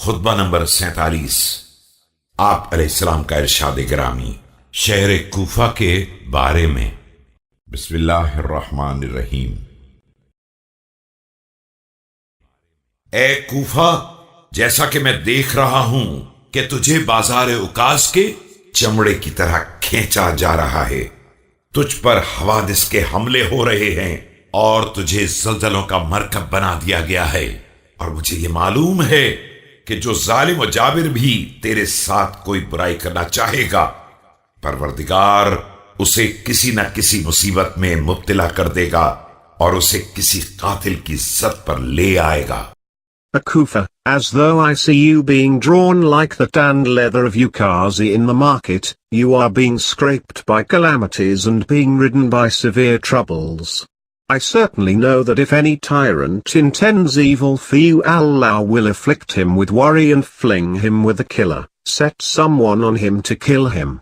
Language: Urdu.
خطبہ نمبر 47 آپ علیہ السلام کا ارشاد گرامی شہر کوفہ کے بارے میں۔ بسم اللہ الرحمن الرحیم۔ اے کوفہ، جیسا کہ میں دیکھ رہا ہوں کہ تجھے بازار عکاظ کے چمڑے کی طرح کھینچا جا رہا ہے، تجھ پر حوادث کے حملے ہو رہے ہیں اور تجھے زلزلوں کا مرکب بنا دیا گیا ہے، اور مجھے یہ معلوم ہے کہ جو ظالم و جابر بھی تیرے ساتھ کوئی برائی کرنا چاہے گا، پروردگار اسے کسی نہ کسی مصیبت میں مبتلا کر دے گا اور اسے کسی قاتل کی زد پر لے آئے گا۔ Kufa, as though I see you being drawn like the tanned leather of Ukazi in the market, you are being scraped by calamities and being ridden by severe troubles. I certainly know that if any tyrant intends evil for you, Allah will afflict him with worry and fling him with a killer, set someone on him to kill him.